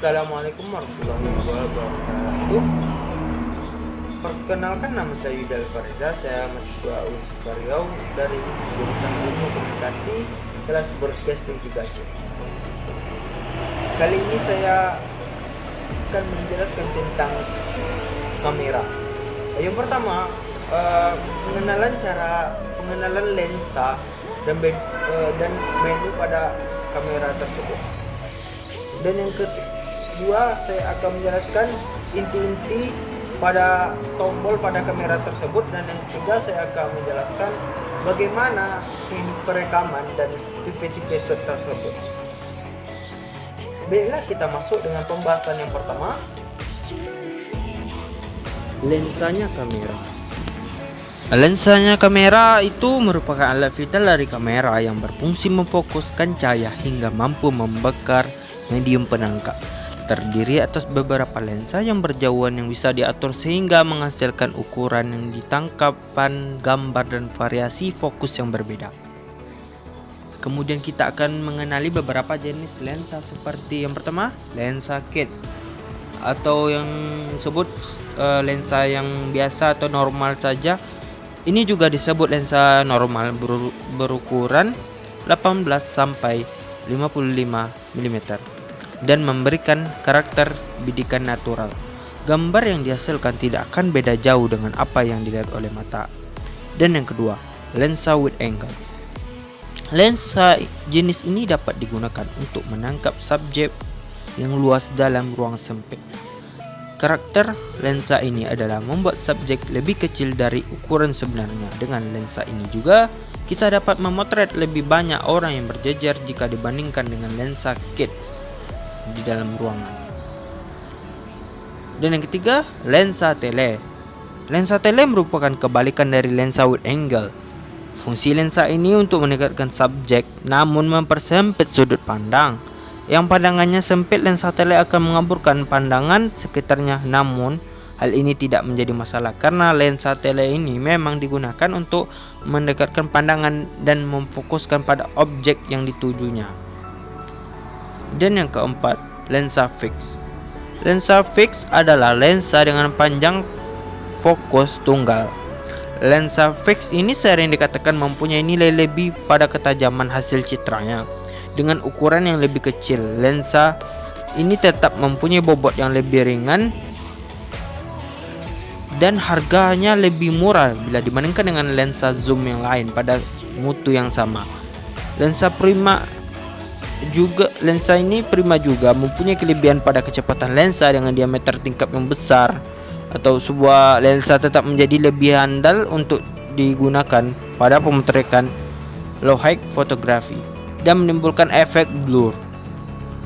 Assalamualaikum warahmatullahi wabarakatuh. Perkenalkan, nama saya Yuda Alfareza. Saya mahasiswa Universitas Riau dari jurusan Ilmu Komunikasi kelas Broadcasting 3C. Kali ini saya akan menjelaskan tentang kamera. Yang pertama, pengenalan lensa dan menu pada kamera tersebut. Dan yang kedua, saya akan menjelaskan inti-inti pada tombol pada kamera tersebut. Dan yang ketiga, saya akan menjelaskan bagaimana perekaman dan tipe-tipe shot tersebut. Baiklah, kita masuk dengan pembahasan yang pertama. Lensanya kamera. Lensanya kamera itu merupakan alat vital dari kamera yang berfungsi memfokuskan cahaya hingga mampu membakar medium penangkap. Terdiri atas beberapa lensa yang berjauhan yang bisa diatur sehingga menghasilkan ukuran yang ditangkapan, gambar dan variasi fokus yang berbeda. Kemudian kita akan mengenali beberapa jenis lensa, seperti yang pertama, lensa kit atau yang disebut lensa yang biasa atau normal saja. Ini juga disebut lensa normal, berukuran 18 sampai 55 mm dan memberikan karakter bidikan natural. Gambar yang dihasilkan tidak akan beda jauh dengan apa yang dilihat oleh mata. Dan yang kedua, lensa wide angle. Lensa jenis ini dapat digunakan untuk menangkap subjek yang luas dalam ruang sempit. Karakter lensa ini adalah membuat subjek lebih kecil dari ukuran sebenarnya. Dengan lensa ini juga kita dapat memotret lebih banyak orang yang berjejer jika dibandingkan dengan lensa kit di dalam ruangan. Dan yang ketiga, lensa tele. Lensa tele merupakan kebalikan dari lensa wide angle. Fungsi lensa ini untuk mendekatkan subjek namun mempersempit sudut pandang. Yang pandangannya sempit, lensa tele akan mengaburkan pandangan sekitarnya. Namun hal ini tidak menjadi masalah karena lensa tele ini memang digunakan untuk mendekatkan pandangan dan memfokuskan pada objek yang ditujunya. Dan yang keempat, lensa fix. Lensa fix adalah lensa dengan panjang fokus tunggal. Lensa fix ini sering dikatakan mempunyai nilai lebih pada ketajaman hasil citranya. Dengan ukuran yang lebih kecil, lensa ini tetap mempunyai bobot yang lebih ringan dan harganya lebih murah bila dibandingkan dengan lensa zoom yang lain pada mutu yang sama. Lensa ini prima juga mempunyai kelebihan pada kecepatan lensa dengan diameter tingkap yang besar, atau sebuah lensa tetap menjadi lebih handal untuk digunakan pada pemotretan low light fotografi dan menimbulkan efek blur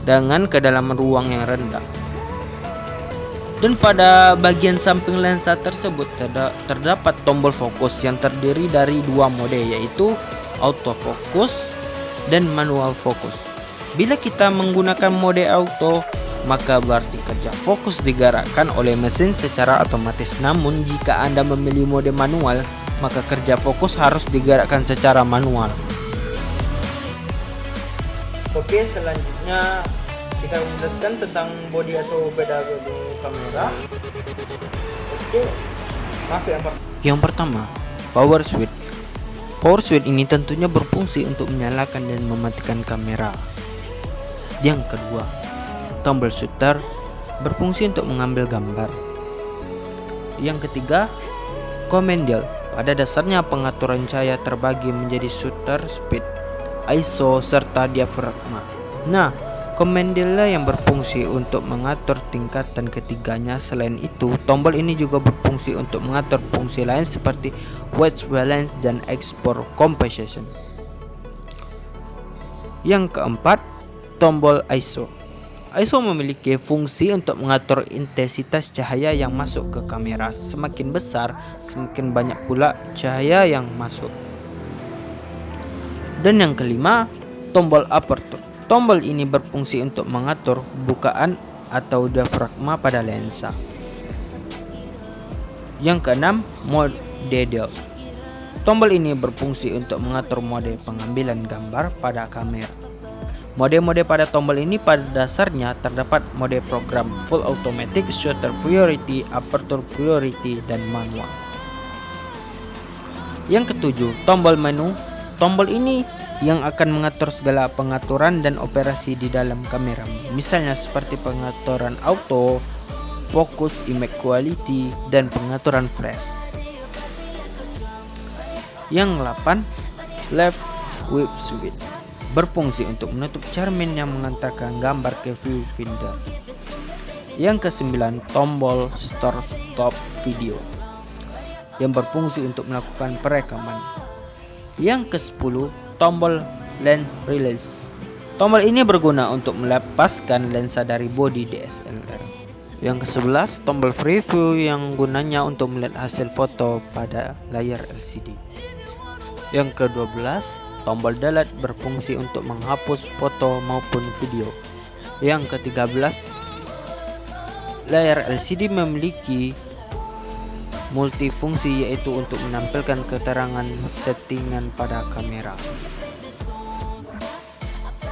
dengan kedalaman ruang yang rendah. Dan pada bagian samping lensa tersebut terdapat tombol fokus yang terdiri dari dua mode, yaitu autofocus dan manual focus. Bila kita menggunakan mode auto, maka berarti kerja fokus digerakkan oleh mesin secara otomatis. Namun jika Anda memilih mode manual, maka kerja fokus harus digerakkan secara manual. Oke, selanjutnya kita menjelaskan tentang bodi atau beda-beda kamera. Oke, yang pertama, power switch. Power switch ini tentunya berfungsi untuk menyalakan dan mematikan kamera. Yang kedua, tombol shutter berfungsi untuk mengambil gambar. Yang ketiga, command dial. Pada dasarnya pengaturan cahaya terbagi menjadi shutter speed, ISO serta diafragma. Nah, command dial yang berfungsi untuk mengatur tingkatan ketiganya. Selain itu, tombol ini juga berfungsi untuk mengatur fungsi lain seperti white balance dan export composition. Yang keempat, tombol ISO. ISO memiliki fungsi untuk mengatur intensitas cahaya yang masuk ke kamera. Semakin besar, semakin banyak pula cahaya yang masuk. Dan yang kelima, tombol aperture. Tombol ini berfungsi untuk mengatur bukaan atau diafragma pada lensa. Yang keenam, mode dial. Tombol ini berfungsi untuk mengatur mode pengambilan gambar pada kamera. Mode-mode pada tombol ini pada dasarnya terdapat mode program full automatic, shutter priority, aperture priority, dan manual. Yang ketujuh, tombol menu. Tombol ini yang akan mengatur segala pengaturan dan operasi di dalam kamera. Misalnya seperti pengaturan auto, fokus, image quality, dan pengaturan flash. Yang 8, left whip switch, berfungsi untuk menutup cermin yang mengantarkan gambar ke viewfinder. Yang ke-9, tombol start stop video, yang berfungsi untuk melakukan perekaman. Yang ke-10, tombol lens release. Tombol ini berguna untuk melepaskan lensa dari bodi DSLR. Yang ke-11, tombol preview yang gunanya untuk melihat hasil foto pada layar LCD. Yang ke-12, tombol delete, berfungsi untuk menghapus foto maupun video. Yang ke-13, layar LCD memiliki multifungsi, yaitu untuk menampilkan keterangan settingan pada kamera.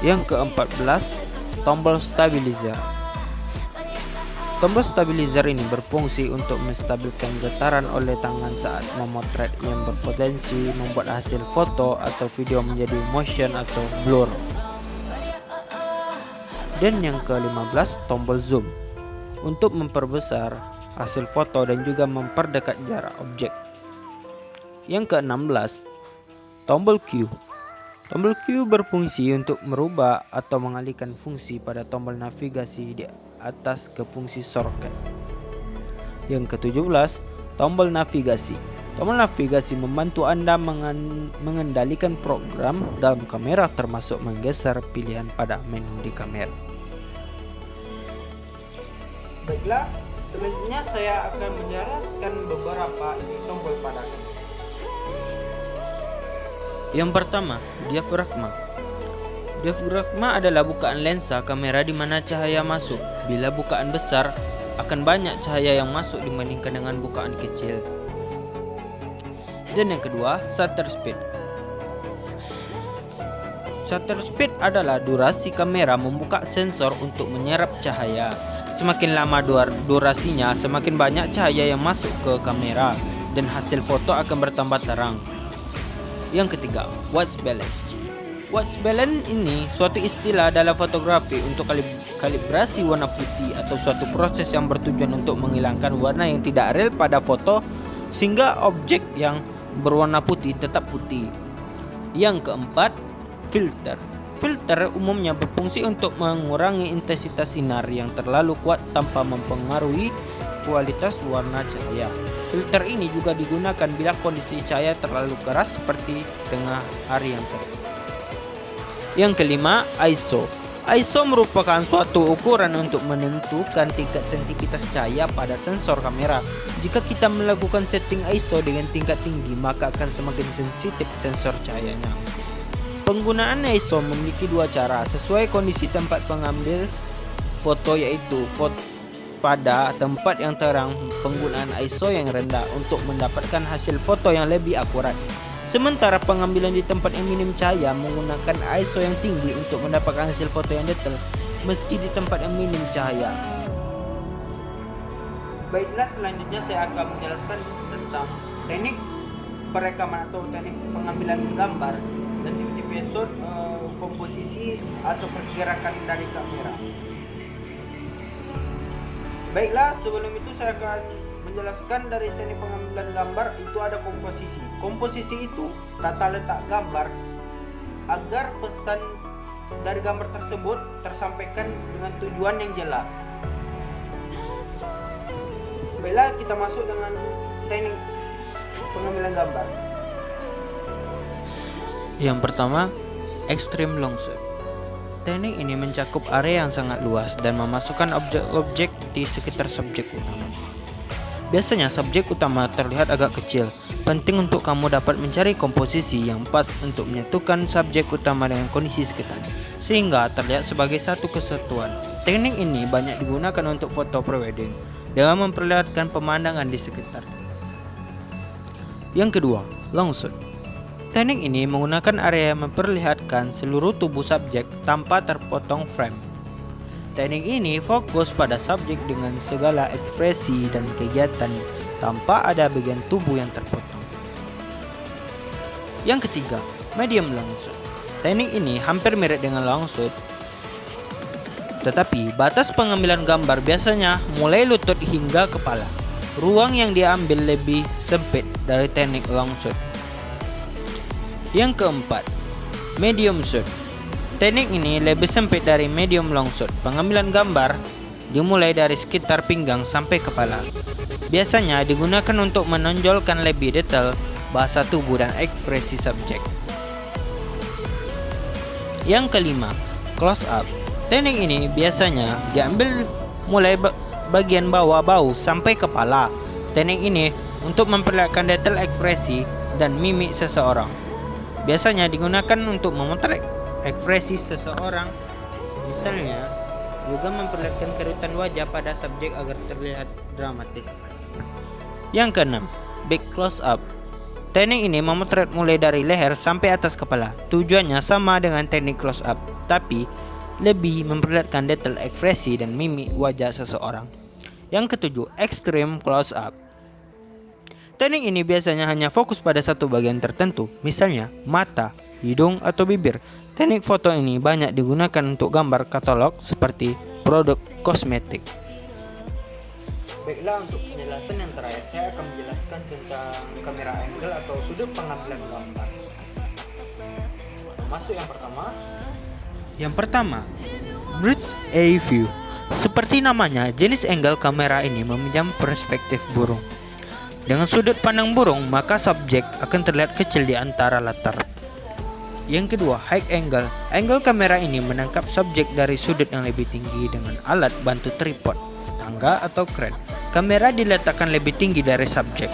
Yang ke-14, tombol stabilizer. Tombol stabilizer ini berfungsi untuk menstabilkan getaran oleh tangan saat memotret yang berpotensi membuat hasil foto atau video menjadi motion atau blur. Dan yang ke-15, tombol zoom, untuk memperbesar hasil foto dan juga memperdekat jarak objek. Yang ke-16, tombol Q. Tombol Q berfungsi untuk merubah atau mengalihkan fungsi pada tombol navigasi di atas ke fungsi shortcut. Yang ke-17, tombol navigasi. Tombol navigasi membantu Anda mengendalikan program dalam kamera, termasuk menggeser pilihan pada menu di kamera. Baiklah, selanjutnya saya akan menjelaskan beberapa tombol pada kamera. Yang pertama, diafragma. Diafragma adalah bukaan lensa kamera di mana cahaya masuk. Bila bukaan besar, akan banyak cahaya yang masuk dibandingkan dengan bukaan kecil. Dan yang kedua, shutter speed. Shutter speed adalah durasi kamera membuka sensor untuk menyerap cahaya. Semakin lama durasinya, semakin banyak cahaya yang masuk ke kamera dan hasil foto akan bertambah terang. Yang ketiga, white balance. White balance ini suatu istilah dalam fotografi untuk kalibrasi warna putih atau suatu proses yang bertujuan untuk menghilangkan warna yang tidak real pada foto sehingga objek yang berwarna putih tetap putih. Yang keempat, filter. Filter umumnya berfungsi untuk mengurangi intensitas sinar yang terlalu kuat tanpa mempengaruhi kualitas warna cahaya. Filter ini juga digunakan bila kondisi cahaya terlalu keras seperti tengah hari yang terik. Yang kelima, ISO. ISO merupakan suatu ukuran untuk menentukan tingkat sensitivitas cahaya pada sensor kamera. Jika kita melakukan setting ISO dengan tingkat tinggi, maka akan semakin sensitif sensor cahayanya. Penggunaan ISO memiliki dua cara sesuai kondisi tempat pengambil foto, yaitu pada tempat yang terang penggunaan ISO yang rendah untuk mendapatkan hasil foto yang lebih akurat. Sementara pengambilan di tempat yang minim cahaya menggunakan ISO yang tinggi untuk mendapatkan hasil foto yang detail meski di tempat yang minim cahaya. Baiklah, selanjutnya saya akan menjelaskan tentang teknik perekaman atau teknik pengambilan gambar dan episode komposisi atau pergerakan dari kamera. Baiklah, sebelum itu saya akan menjelaskan dari teknik pengambilan gambar itu ada komposisi. Komposisi itu tata letak gambar agar pesan dari gambar tersebut tersampaikan dengan tujuan yang jelas. Baiklah, kita masuk dengan teknik pengambilan gambar. Yang pertama, extreme long shot. Teknik ini mencakup area yang sangat luas dan memasukkan objek-objek di sekitar subjek utama. Biasanya subjek utama terlihat agak kecil. Penting untuk kamu dapat mencari komposisi yang pas untuk menyatukan subjek utama dengan kondisi sekitar, sehingga terlihat sebagai satu kesatuan. Teknik ini banyak digunakan untuk foto prewedding dengan memperlihatkan pemandangan di sekitar. Yang kedua, long shot. Teknik ini menggunakan area yang memperlihatkan seluruh tubuh subjek tanpa terpotong frame. Teknik ini fokus pada subjek dengan segala ekspresi dan kegiatan tanpa ada bagian tubuh yang terpotong. Yang ketiga, medium long shot. Teknik ini hampir mirip dengan long shot, tetapi batas pengambilan gambar biasanya mulai lutut hingga kepala. Ruang yang diambil lebih sempit dari teknik long shot. Yang keempat, medium shot. Teknik ini lebih sempit dari medium long shot. Pengambilan gambar dimulai dari sekitar pinggang sampai kepala. Biasanya digunakan untuk menonjolkan lebih detail bahasa tubuh dan ekspresi subjek. Yang kelima, close up. Teknik ini biasanya diambil mulai bagian bawah bahu sampai kepala. Teknik ini untuk memperlihatkan detail ekspresi dan mimik seseorang. Biasanya digunakan untuk memotret ekspresi seseorang, misalnya juga memperlihatkan kerutan wajah pada subjek agar terlihat dramatis. Yang keenam, big close up. Teknik ini memotret mulai dari leher sampai atas kepala. Tujuannya sama dengan teknik close up, tapi lebih memperlihatkan detail ekspresi dan mimik wajah seseorang. Yang ketujuh, extreme close up. Teknik ini biasanya hanya fokus pada satu bagian tertentu, misalnya mata, hidung, atau bibir. Teknik foto ini banyak digunakan untuk gambar katalog seperti produk kosmetik. Baiklah, untuk penjelasan yang terakhir saya akan menjelaskan tentang kamera angle atau sudut pengambilan gambar. Masuk yang pertama. Yang pertama, bird's eye view. Seperti namanya, jenis angle kamera ini meminjam perspektif burung. Dengan sudut pandang burung, maka subjek akan terlihat kecil di antara latar. Yang kedua, high angle. Angle kamera ini menangkap subjek dari sudut yang lebih tinggi dengan alat bantu tripod, tangga, atau crane. Kamera diletakkan lebih tinggi dari subjek.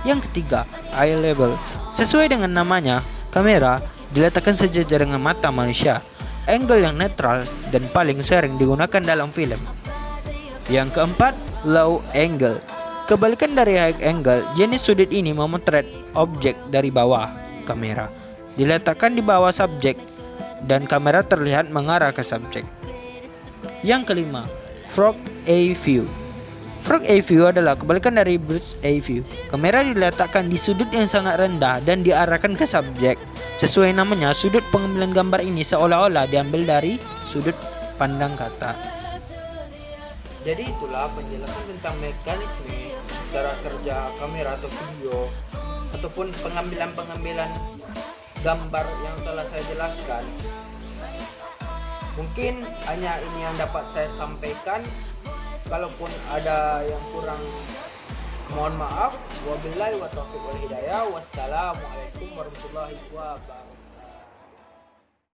Yang ketiga, eye level. Sesuai dengan namanya, kamera diletakkan sejajar dengan mata manusia. Angle yang netral dan paling sering digunakan dalam film. Yang keempat, low angle. Kebalikan dari high angle, jenis sudut ini memotret objek dari bawah kamera. Diletakkan di bawah subjek dan kamera terlihat mengarah ke subjek. Yang kelima, frog eye view. Frog eye view adalah kebalikan dari bird's eye view. Kamera diletakkan di sudut yang sangat rendah dan diarahkan ke subjek. Sesuai namanya, sudut pengambilan gambar ini seolah-olah diambil dari sudut pandang kata. Jadi itulah penjelasan tentang mekanisme cara kerja kamera atau video ataupun pengambilan gambar yang telah saya jelaskan. Mungkin hanya ini yang dapat saya sampaikan. Kalaupun ada yang kurang, mohon maaf. Wabillahi wa taufiq wal hidayah. Wassalamualaikum warahmatullahi wabarakatuh.